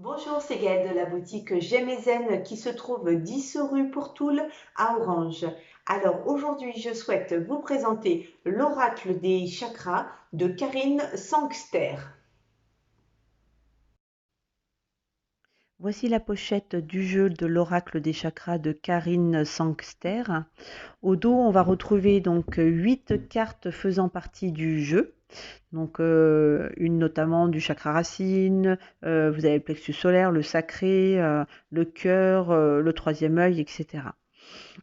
Bonjour, c'est Gaëlle de la boutique J'aime et Zen qui se trouve 10 rue Pourtoul à Orange. Alors aujourd'hui, je souhaite vous présenter l'oracle des chakras de Karine Sangster. Voici la pochette du jeu de l'oracle des chakras de Karine Sangster. Au dos, on va retrouver donc 8 cartes faisant partie du jeu. Donc une notamment du chakra racine, vous avez le plexus solaire, le sacré, le cœur, le troisième œil, etc.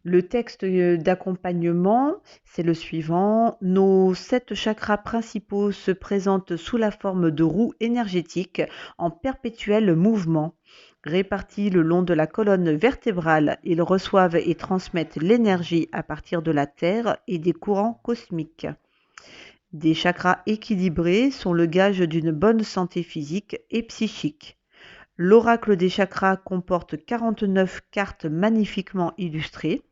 Le texte d'accompagnement, c'est le suivant. Nos 7 chakras principaux se présentent sous la forme de roues énergétiques en perpétuel mouvement. Répartis le long de la colonne vertébrale, ils reçoivent et transmettent l'énergie à partir de la Terre et des courants cosmiques. Des chakras équilibrés sont le gage d'une bonne santé physique et psychique. L'oracle des chakras comporte 49 cartes magnifiquement illustrées.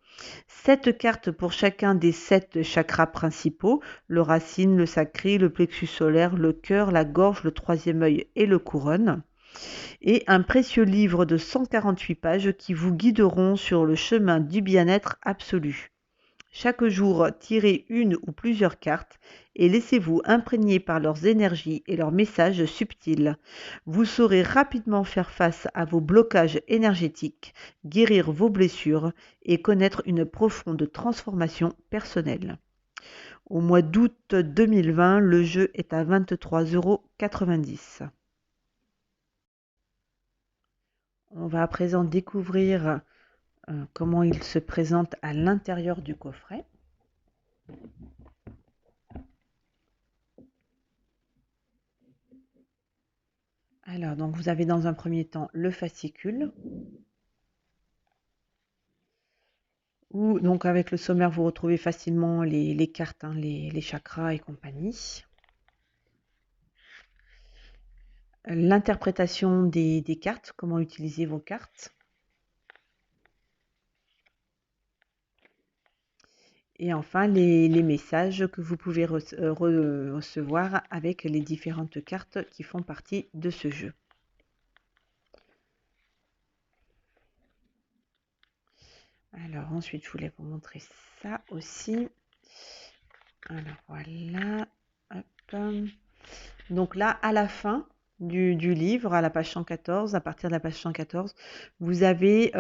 7 cartes pour chacun des 7 chakras principaux, le racine, le sacré, le plexus solaire, le cœur, la gorge, le troisième œil et le couronne. Et un précieux livre de 148 pages qui vous guideront sur le chemin du bien-être absolu. Chaque jour, tirez une ou plusieurs cartes et laissez-vous imprégner par leurs énergies et leurs messages subtils. Vous saurez rapidement faire face à vos blocages énergétiques, guérir vos blessures et connaître une profonde transformation personnelle. Au mois d'août 2020, le jeu est à 23,90 €. On va à présent découvrir comment il se présente à l'intérieur du coffret. Alors, donc vous avez dans un premier temps le fascicule, où donc avec le sommaire vous retrouvez facilement les cartes, les chakras et compagnie. L'interprétation des cartes, comment utiliser vos cartes. Et enfin, les messages que vous pouvez recevoir avec les différentes cartes qui font partie de ce jeu. Alors ensuite, je voulais vous montrer ça aussi. Alors voilà. Hop. Donc là, à la fin du livre, à la page 114, à partir de la page 114, vous avez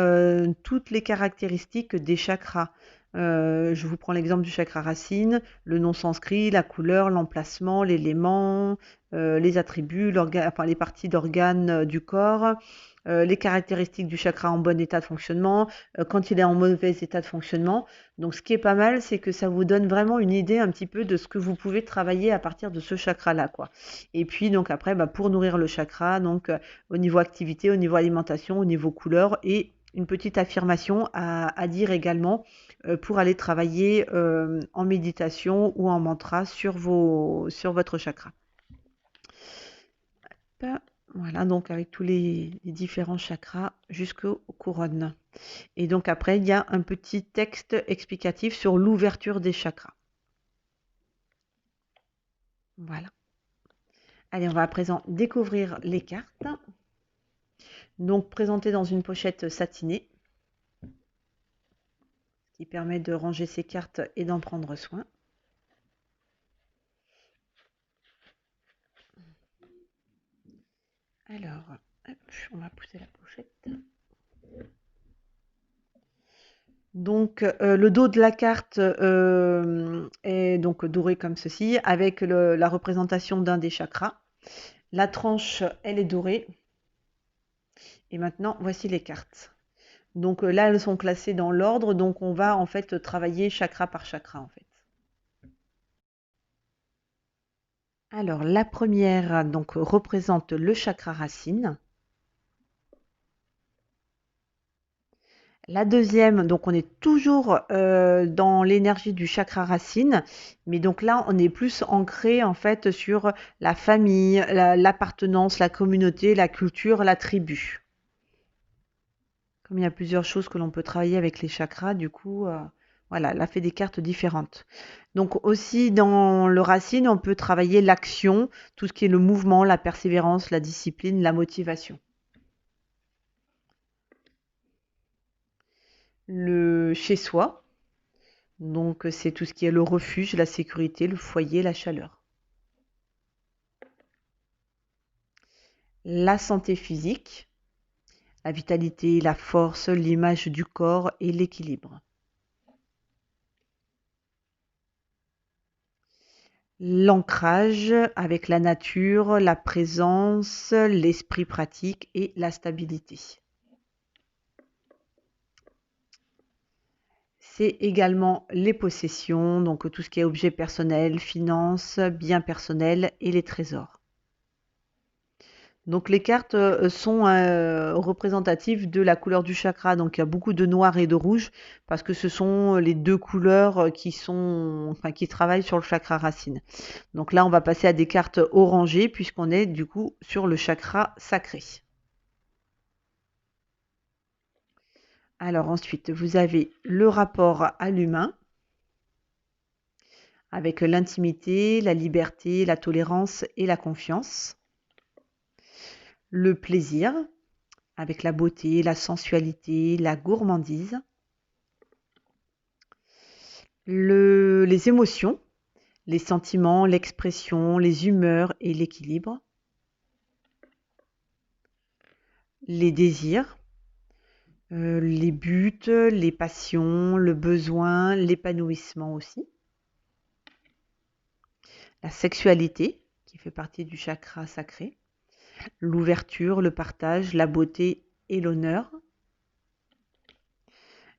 toutes les caractéristiques des chakras. Je vous prends l'exemple du chakra racine, le nom sanskrit, la couleur, l'emplacement, l'élément, les attributs, enfin, les parties d'organes du corps, les caractéristiques du chakra en bon état de fonctionnement, quand il est en mauvais état de fonctionnement. Donc ce qui est pas mal, c'est que ça vous donne vraiment une idée un petit peu de ce que vous pouvez travailler à partir de ce chakra-là, quoi. Et puis donc après, pour nourrir le chakra, donc au niveau activité, au niveau alimentation, au niveau couleur et une petite affirmation à dire également pour aller travailler en méditation ou en mantra sur votre chakra. Hop. Voilà, donc avec tous les différents chakras jusqu'aux couronnes. Et donc après, il y a un petit texte explicatif sur l'ouverture des chakras. Voilà. Allez, on va à présent découvrir les cartes. Donc présentées dans une pochette satinée, qui permet de ranger ces cartes et d'en prendre soin. Alors, hop, on va pousser la pochette. Donc le dos de la carte est donc doré comme ceci, avec la représentation d'un des chakras. La tranche, elle est dorée. Et maintenant, voici les cartes. Donc là, elles sont classées dans l'ordre, donc on va en fait travailler chakra par chakra en fait. Alors la première donc représente le chakra racine. La deuxième, donc on est toujours dans l'énergie du chakra racine, mais donc là on est plus ancré en fait sur la famille, l'appartenance, la communauté, la culture, la tribu. Comme il y a plusieurs choses que l'on peut travailler avec les chakras, du coup, voilà, elle a fait des cartes différentes. Donc aussi dans le racine, on peut travailler l'action, tout ce qui est le mouvement, la persévérance, la discipline, la motivation. le chez soi. Donc c'est tout ce qui est le refuge, la sécurité, le foyer, la chaleur. La santé physique, la vitalité, la force, l'image du corps et l'équilibre. L'ancrage avec la nature, la présence, l'esprit pratique et la stabilité. C'est également les possessions, donc tout ce qui est objets personnels, finances, biens personnels et les trésors. Donc les cartes sont représentatives de la couleur du chakra. Donc il y a beaucoup de noir et de rouge parce que ce sont les deux couleurs qui travaillent sur le chakra racine. Donc là, on va passer à des cartes orangées puisqu'on est du coup sur le chakra sacré. Alors ensuite, vous avez le rapport à l'humain avec l'intimité, la liberté, la tolérance et la confiance. Le plaisir avec la beauté, la sensualité, la gourmandise. Les émotions, les sentiments, l'expression, les humeurs et l'équilibre. Les désirs, les buts, les passions, le besoin, l'épanouissement aussi. La sexualité, qui fait partie du chakra sacré. L'ouverture, le partage, la beauté et l'honneur.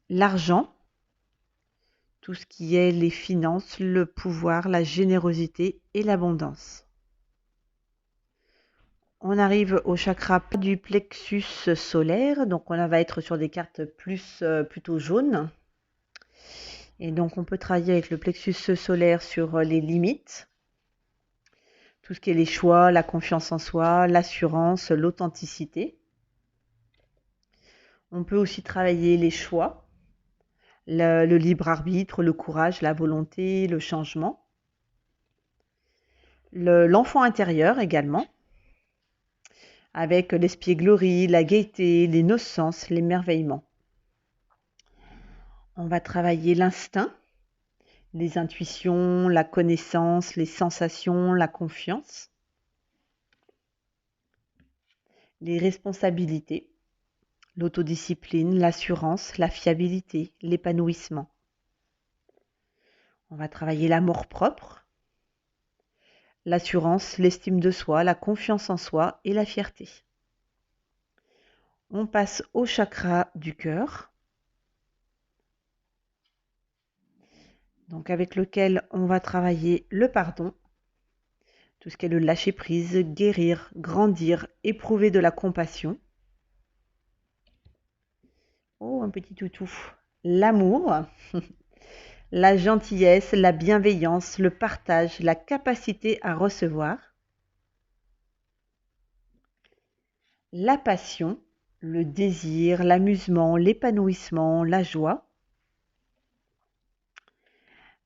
L'argent, tout ce qui est les finances, le pouvoir, la générosité et l'abondance. On arrive au chakra du plexus solaire, donc on va être sur des cartes plutôt jaunes. Et donc on peut travailler avec le plexus solaire sur les limites, tout ce qui est les choix, la confiance en soi, l'assurance, l'authenticité. On peut aussi travailler les choix, le libre arbitre, le courage, la volonté, le changement. L'enfant intérieur également, avec l'espièglerie, la gaieté, l'innocence, l'émerveillement. On va travailler l'instinct, les intuitions, la connaissance, les sensations, la confiance. Les responsabilités, l'autodiscipline, l'assurance, la fiabilité, l'épanouissement. On va travailler l'amour-propre, l'assurance, l'estime de soi, la confiance en soi et la fierté. On passe au chakra du cœur, donc avec lequel on va travailler le pardon, tout ce qui est le lâcher-prise, guérir, grandir, éprouver de la compassion. Oh, un petit toutou. L'amour, la gentillesse, la bienveillance, le partage, la capacité à recevoir. La passion, le désir, l'amusement, l'épanouissement, la joie.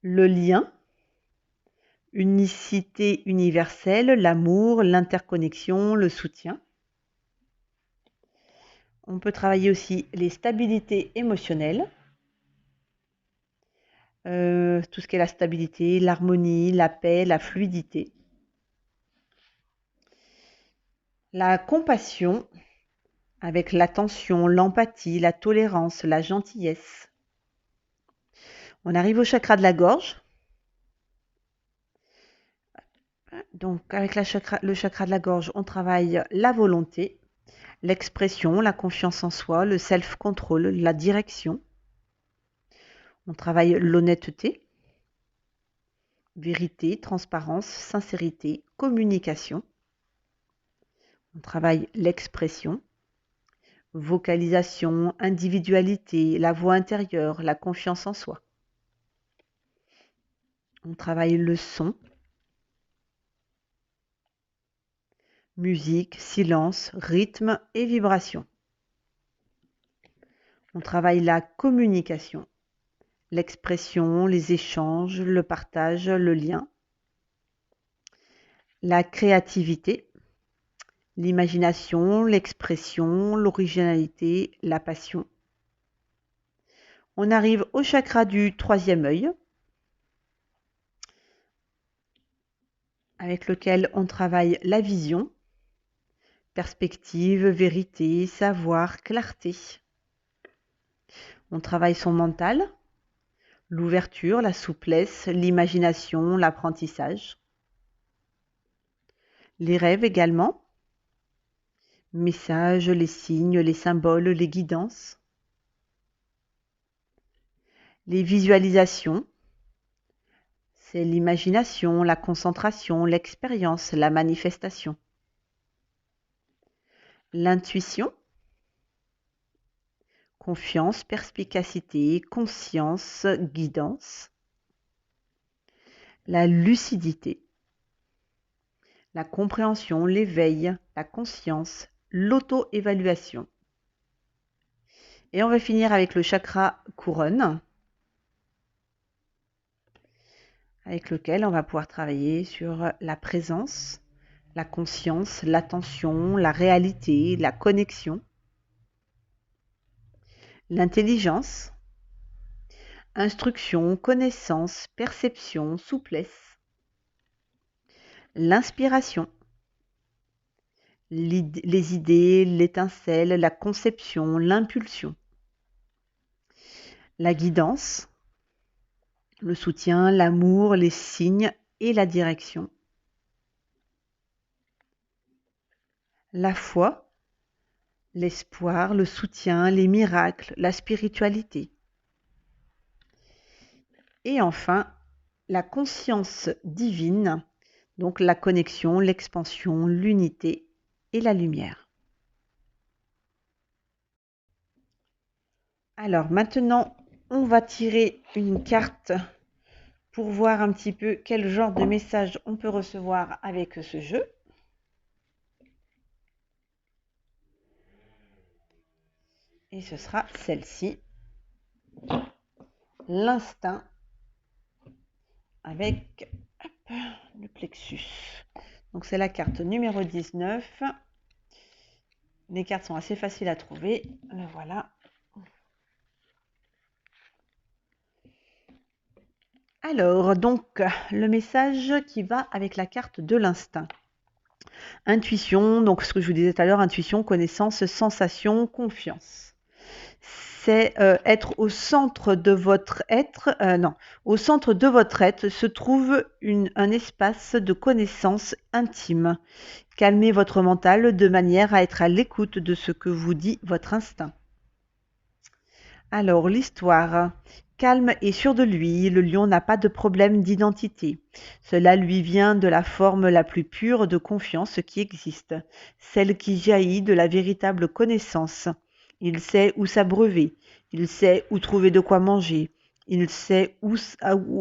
Le lien, unicité universelle, l'amour, l'interconnexion, le soutien. On peut travailler aussi les stabilités émotionnelles, tout ce qui est la stabilité, l'harmonie, la paix, la fluidité. La compassion, avec l'attention, l'empathie, la tolérance, la gentillesse. On arrive au chakra de la gorge. Donc avec le chakra de la gorge, on travaille la volonté, l'expression, la confiance en soi, le self-control, la direction. On travaille l'honnêteté, vérité, transparence, sincérité, communication. On travaille l'expression, vocalisation, individualité, la voix intérieure, la confiance en soi. On travaille le son, musique, silence, rythme et vibration. On travaille la communication, l'expression, les échanges, le partage, le lien. La créativité, l'imagination, l'expression, l'originalité, la passion. On arrive au chakra du troisième œil, avec lequel on travaille la vision, perspective, vérité, savoir, clarté. On travaille son mental, l'ouverture, la souplesse, l'imagination, l'apprentissage. Les rêves également, messages, les signes, les symboles, les guidances. Les visualisations, c'est l'imagination, la concentration, l'expérience, la manifestation. L'intuition, confiance, perspicacité, conscience, guidance. La lucidité, la compréhension, l'éveil, la conscience, l'auto-évaluation. Et on va finir avec le chakra couronne, avec lequel on va pouvoir travailler sur la présence, la conscience, l'attention, la réalité, la connexion, l'intelligence, instruction, connaissance, perception, souplesse, l'inspiration, les idées, l'étincelle, la conception, l'impulsion, la guidance, le soutien, l'amour, les signes et la direction, la foi, l'espoir, le soutien, les miracles, la spiritualité. Et enfin, la conscience divine, donc la connexion, l'expansion, l'unité et la lumière. Alors maintenant, on va tirer une carte pour voir un petit peu quel genre de message on peut recevoir avec ce jeu. Et ce sera celle-ci, l'instinct, avec le plexus. Donc c'est la carte numéro 19. Les cartes sont assez faciles à trouver. Le voilà. Alors, donc, le message qui va avec la carte de l'instinct. Intuition, donc ce que je vous disais tout à l'heure, intuition, connaissance, sensation, confiance. C'est être au centre de votre être, au centre de votre être se trouve un espace de connaissance intime. Calmez votre mental de manière à être à l'écoute de ce que vous dit votre instinct. Alors, l'histoire. Calme et sûr de lui, le lion n'a pas de problème d'identité. Cela lui vient de la forme la plus pure de confiance qui existe, celle qui jaillit de la véritable connaissance. Il sait où s'abreuver, il sait où trouver de quoi manger, il sait où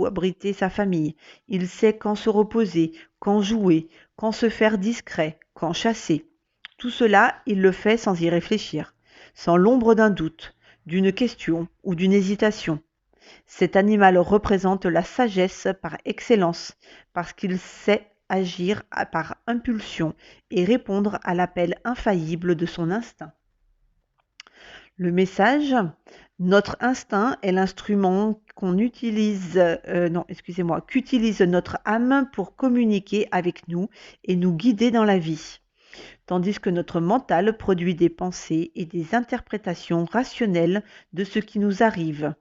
abriter sa famille, il sait quand se reposer, quand jouer, quand se faire discret, quand chasser. Tout cela, il le fait sans y réfléchir, sans l'ombre d'un doute, d'une question ou d'une hésitation. Cet animal représente la sagesse par excellence, parce qu'il sait agir par impulsion et répondre à l'appel infaillible de son instinct. Le message, notre instinct est l'instrument qu'utilise notre âme pour communiquer avec nous et nous guider dans la vie, tandis que notre mental produit des pensées et des interprétations rationnelles de ce qui nous arrive.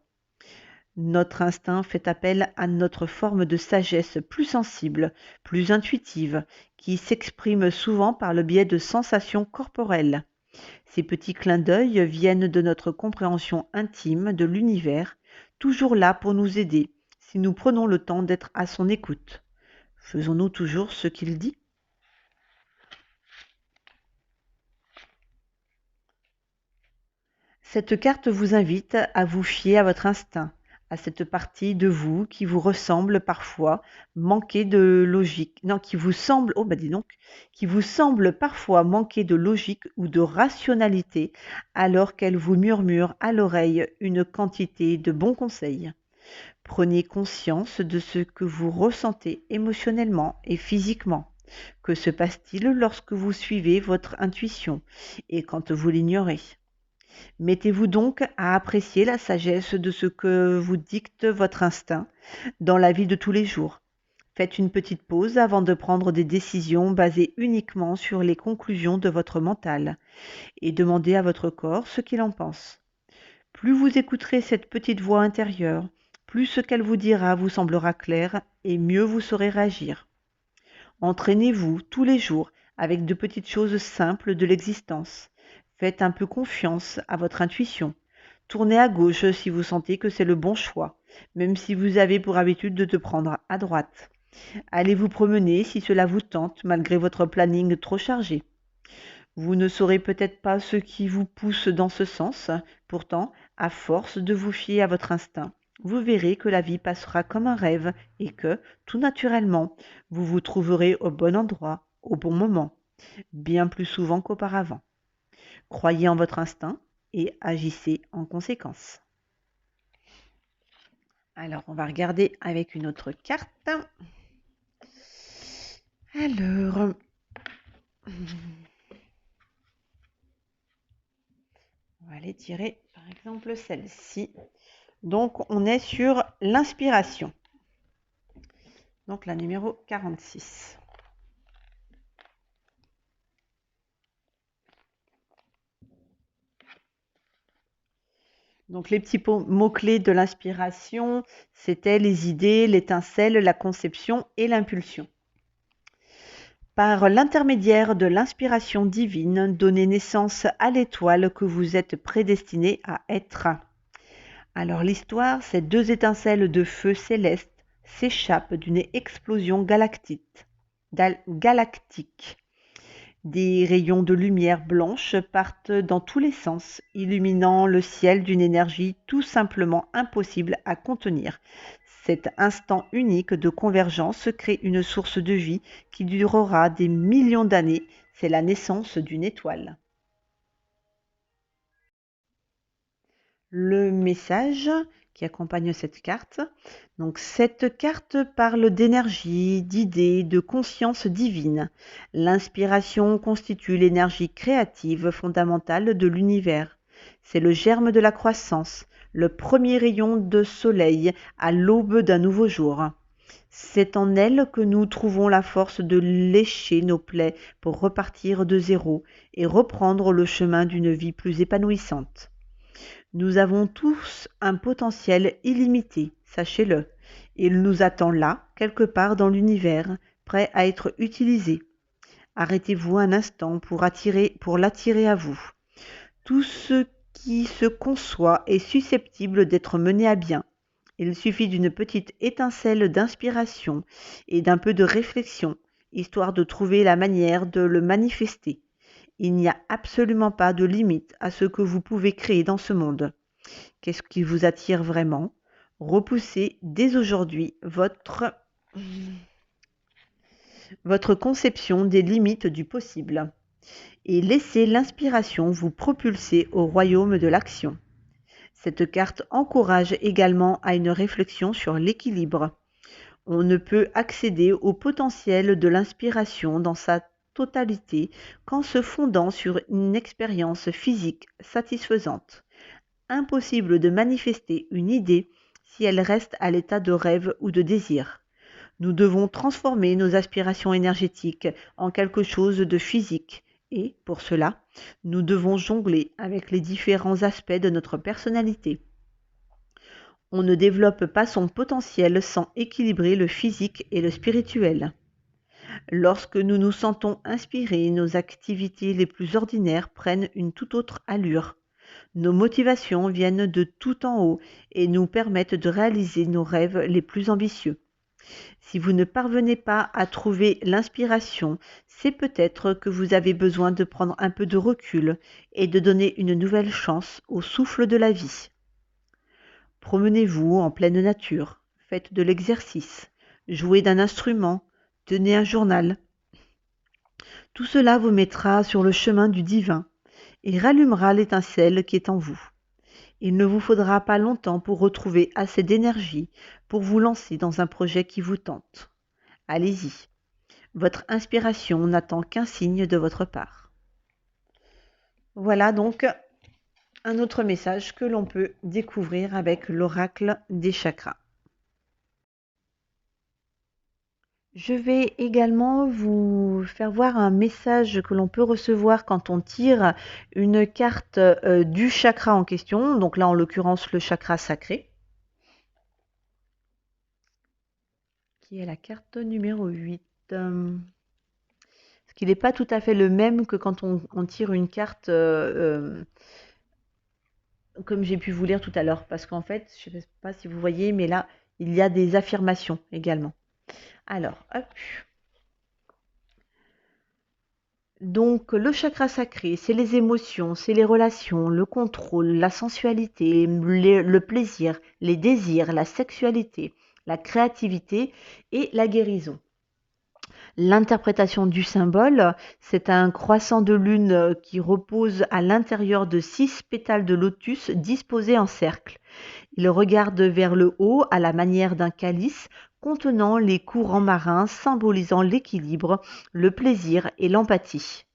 Notre instinct fait appel à notre forme de sagesse plus sensible, plus intuitive, qui s'exprime souvent par le biais de sensations corporelles. Ces petits clins d'œil viennent de notre compréhension intime de l'univers, toujours là pour nous aider, si nous prenons le temps d'être à son écoute. Faisons-nous toujours ce qu'il dit ? Cette carte vous invite à vous fier à votre instinct, à cette partie de vous qui vous ressemble parfois manquer de logique, qui vous semble parfois manquer de logique ou de rationalité, alors qu'elle vous murmure à l'oreille une quantité de bons conseils. Prenez conscience de ce que vous ressentez émotionnellement et physiquement. Que se passe-t-il lorsque vous suivez votre intuition et quand vous l'ignorez ? Mettez-vous donc à apprécier la sagesse de ce que vous dicte votre instinct dans la vie de tous les jours. Faites une petite pause avant de prendre des décisions basées uniquement sur les conclusions de votre mental et demandez à votre corps ce qu'il en pense. Plus vous écouterez cette petite voix intérieure, plus ce qu'elle vous dira vous semblera clair et mieux vous saurez réagir. Entraînez-vous tous les jours avec de petites choses simples de l'existence. Faites un peu confiance à votre intuition. Tournez à gauche si vous sentez que c'est le bon choix, même si vous avez pour habitude de te prendre à droite. Allez vous promener si cela vous tente malgré votre planning trop chargé. Vous ne saurez peut-être pas ce qui vous pousse dans ce sens, pourtant, à force de vous fier à votre instinct, vous verrez que la vie passera comme un rêve et que, tout naturellement, vous vous trouverez au bon endroit, au bon moment, bien plus souvent qu'auparavant. Croyez en votre instinct et agissez en conséquence. Alors, on va regarder avec une autre carte. Alors, on va aller tirer par exemple celle-ci. Donc, on est sur l'inspiration. Donc, la numéro 46. Donc, les petits mots-clés de l'inspiration, c'était les idées, l'étincelle, la conception et l'impulsion. Par l'intermédiaire de l'inspiration divine, donnez naissance à l'étoile que vous êtes prédestiné à être. Alors l'histoire, c'est deux étincelles de feu céleste s'échappent d'une explosion galactique. Des rayons de lumière blanche partent dans tous les sens, illuminant le ciel d'une énergie tout simplement impossible à contenir. Cet instant unique de convergence crée une source de vie qui durera des millions d'années. C'est la naissance d'une étoile. Le message qui accompagne cette carte. Donc cette carte parle d'énergie, d'idées, de conscience divine. L'inspiration constitue l'énergie créative fondamentale de l'univers. C'est le germe de la croissance, le premier rayon de soleil à l'aube d'un nouveau jour. C'est en elle que nous trouvons la force de lécher nos plaies pour repartir de zéro et reprendre le chemin d'une vie plus épanouissante. Nous avons tous un potentiel illimité, sachez-le. Il nous attend là, quelque part dans l'univers, prêt à être utilisé. Arrêtez-vous un instant pour l'attirer à vous. Tout ce qui se conçoit est susceptible d'être mené à bien. Il suffit d'une petite étincelle d'inspiration et d'un peu de réflexion, histoire de trouver la manière de le manifester. Il n'y a absolument pas de limite à ce que vous pouvez créer dans ce monde. Qu'est-ce qui vous attire vraiment? Repoussez dès aujourd'hui votre conception des limites du possible et laissez l'inspiration vous propulser au royaume de l'action. Cette carte encourage également à une réflexion sur l'équilibre. On ne peut accéder au potentiel de l'inspiration dans sa totalité qu'en se fondant sur une expérience physique satisfaisante. Impossible de manifester une idée si elle reste à l'état de rêve ou de désir. Nous devons transformer nos aspirations énergétiques en quelque chose de physique et, pour cela, nous devons jongler avec les différents aspects de notre personnalité. On ne développe pas son potentiel sans équilibrer le physique et le spirituel. Lorsque nous nous sentons inspirés, nos activités les plus ordinaires prennent une toute autre allure. Nos motivations viennent de tout en haut et nous permettent de réaliser nos rêves les plus ambitieux. Si vous ne parvenez pas à trouver l'inspiration, c'est peut-être que vous avez besoin de prendre un peu de recul et de donner une nouvelle chance au souffle de la vie. Promenez-vous en pleine nature, faites de l'exercice, jouez d'un instrument, tenez un journal. Tout cela vous mettra sur le chemin du divin et rallumera l'étincelle qui est en vous. Il ne vous faudra pas longtemps pour retrouver assez d'énergie pour vous lancer dans un projet qui vous tente. Allez-y. Votre inspiration n'attend qu'un signe de votre part. Voilà donc un autre message que l'on peut découvrir avec l'oracle des chakras. Je vais également vous faire voir un message que l'on peut recevoir quand on tire une carte du chakra en question, donc là en l'occurrence le chakra sacré, qui est la carte numéro 8. Parce qu'il n'est pas tout à fait le même que quand on tire une carte comme j'ai pu vous lire tout à l'heure, parce qu'en fait, je ne sais pas si vous voyez, mais là, il y a des affirmations également. Alors, hop. Donc, le chakra sacré, c'est les émotions, c'est les relations, le contrôle, la sensualité, le plaisir, les désirs, la sexualité, la créativité et la guérison. L'interprétation du symbole, c'est un croissant de lune qui repose à l'intérieur de 6 pétales de lotus disposés en cercle. Il regarde vers le haut à la manière d'un calice contenant les courants marins symbolisant l'équilibre, le plaisir et l'empathie.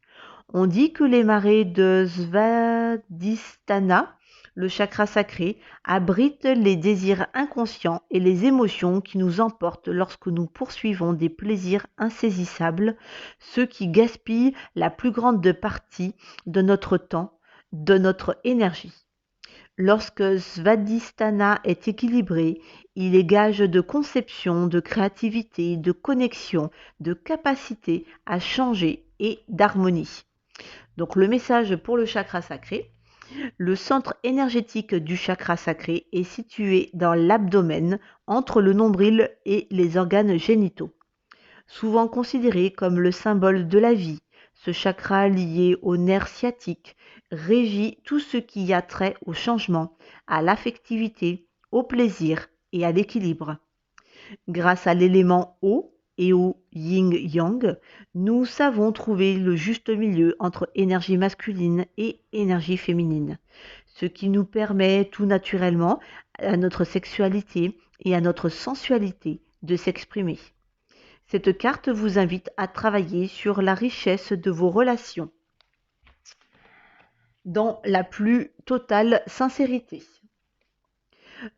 On dit que les marées de Svadhisthana, le chakra sacré, abritent les désirs inconscients et les émotions qui nous emportent lorsque nous poursuivons des plaisirs insaisissables, ceux qui gaspillent la plus grande partie de notre temps, de notre énergie. Lorsque Svadhisthana est équilibré, il est gage de conception, de créativité, de connexion, de capacité à changer et d'harmonie. Donc le message pour le chakra sacré. Le centre énergétique du chakra sacré est situé dans l'abdomen, entre le nombril et les organes génitaux. Souvent considéré comme le symbole de la vie, ce chakra lié au nerf sciatique régit tout ce qui a trait au changement, à l'affectivité, au plaisir et à l'équilibre. Grâce à l'élément eau et au yin-yang, nous savons trouver le juste milieu entre énergie masculine et énergie féminine, ce qui nous permet tout naturellement à notre sexualité et à notre sensualité de s'exprimer. Cette carte vous invite à travailler sur la richesse de vos relations dans la plus totale sincérité.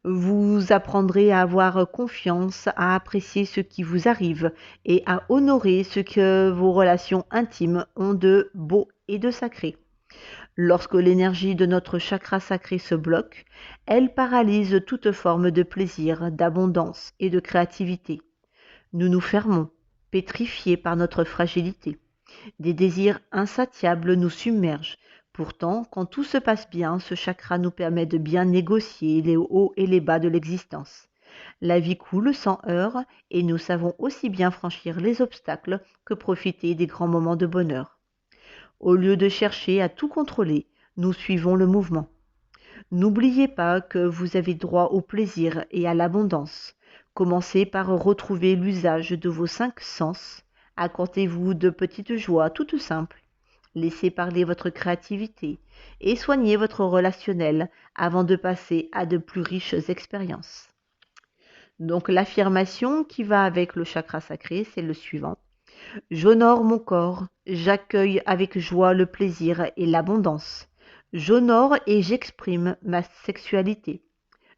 Vous apprendrez à avoir confiance, à apprécier ce qui vous arrive et à honorer ce que vos relations intimes ont de beau et de sacré. Lorsque l'énergie de notre chakra sacré se bloque, elle paralyse toute forme de plaisir, d'abondance et de créativité. Nous nous fermons, pétrifiés par notre fragilité. Des désirs insatiables nous submergent. Pourtant, quand tout se passe bien, ce chakra nous permet de bien négocier les hauts et les bas de l'existence. La vie coule sans heurts et nous savons aussi bien franchir les obstacles que profiter des grands moments de bonheur. Au lieu de chercher à tout contrôler, nous suivons le mouvement. N'oubliez pas que vous avez droit au plaisir et à l'abondance. Commencez par retrouver l'usage de vos 5 sens. Accordez-vous de petites joies toutes simples. Laissez parler votre créativité et soignez votre relationnel avant de passer à de plus riches expériences. Donc l'affirmation qui va avec le chakra sacré, c'est le suivant. J'honore mon corps, j'accueille avec joie le plaisir et l'abondance. J'honore et j'exprime ma sexualité.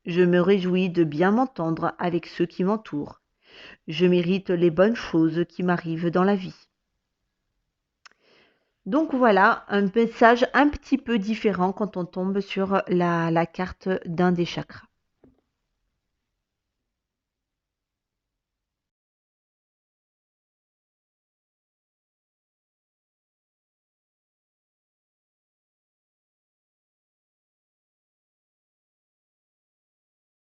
Je me réjouis de bien m'entendre avec ceux qui m'entourent. Je mérite les bonnes choses qui m'arrivent dans la vie. Donc voilà, un message un petit peu différent quand on tombe sur la carte d'un des chakras.